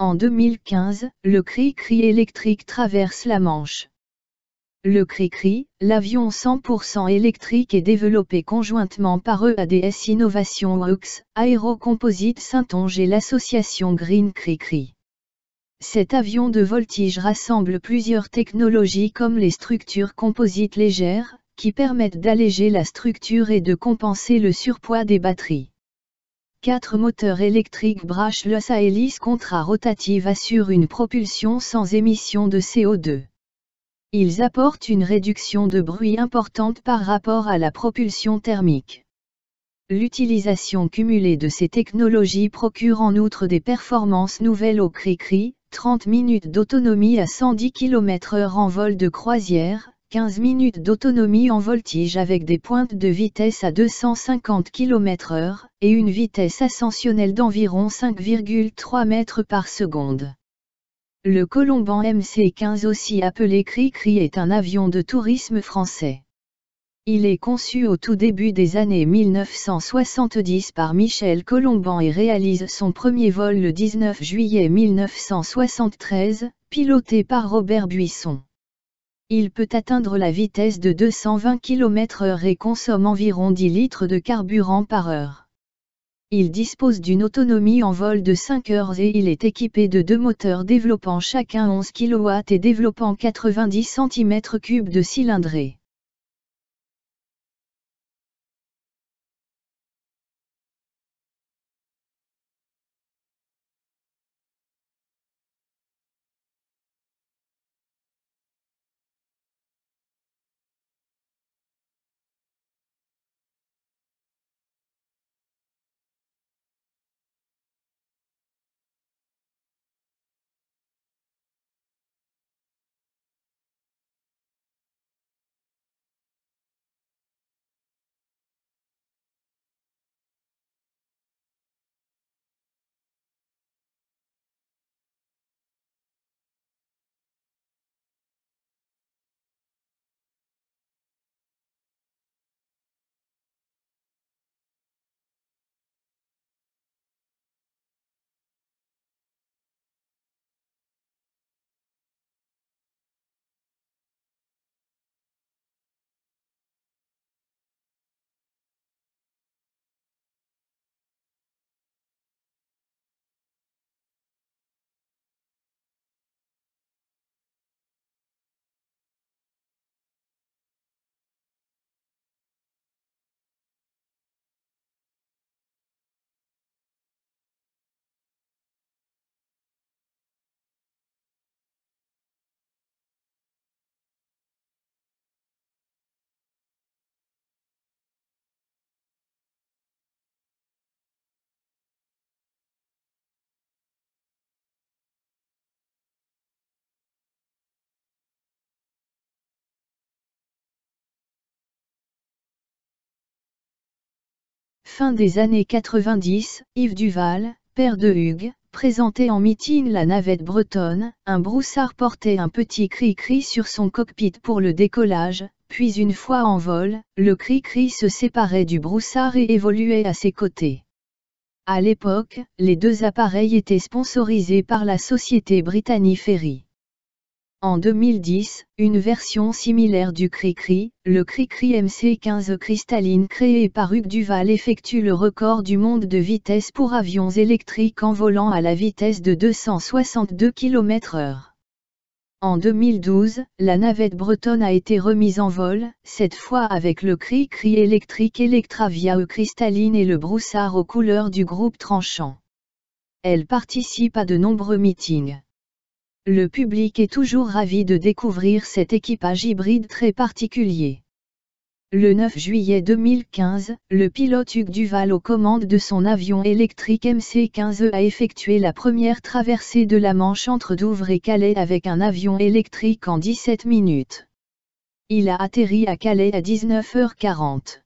En 2015, le Cri-Cri électrique traverse la Manche. Le Cri-Cri, l'avion 100% électrique est développé conjointement par EADS Innovation Works, Aérocomposite Saintonge et l'association Green Cri-Cri. Cet avion de voltige rassemble plusieurs technologies comme les structures composites légères, qui permettent d'alléger la structure et de compenser le surpoids des batteries. 4 moteurs électriques brushless à hélice contra-rotative assurent une propulsion sans émission de CO2. Ils apportent une réduction de bruit importante par rapport à la propulsion thermique. L'utilisation cumulée de ces technologies procure en outre des performances nouvelles au Cri-Cri, 30 minutes d'autonomie à 110 km/h en vol de croisière, 15 minutes d'autonomie en voltige avec des pointes de vitesse à 250 km/h, et une vitesse ascensionnelle d'environ 5,3 mètres par seconde. Le Colomban MC-15 aussi appelé Cri-Cri est un avion de tourisme français. Il est conçu au tout début des années 1970 par Michel Colomban et réalise son premier vol le 19 juillet 1973, piloté par Robert Buisson. Il peut atteindre la vitesse de 220 km/h et consomme environ 10 litres de carburant par heure. Il dispose d'une autonomie en vol de 5 heures et il est équipé de 2 moteurs développant chacun 11 kW et développant 90 cm3 de cylindrée. Fin des années 90, Yves Duval, père de Hugues, présentait en meeting la navette bretonne. Un broussard portait un petit Cri-Cri sur son cockpit pour le décollage, puis une fois en vol, le Cri-Cri se séparait du broussard et évoluait à ses côtés. À l'époque, les deux appareils étaient sponsorisés par la société Brittany Ferries. En 2010, une version similaire du Cri-Cri, le Cri-Cri MC-15 cristalline créé par Hugues Duval effectue le record du monde de vitesse pour avions électriques en volant à la vitesse de 262 km/h. En 2012, la navette bretonne a été remise en vol, cette fois avec le Cri-Cri électrique Electravia cristalline et le broussard aux couleurs du groupe tranchant. Elle participe à de nombreux meetings. Le public est toujours ravi de découvrir cet équipage hybride très particulier. Le 9 juillet 2015, le pilote Hugues Duval aux commandes de son avion électrique MC-15 a effectué la première traversée de la Manche entre Douvres et Calais avec un avion électrique en 17 minutes. Il a atterri à Calais à 19h40.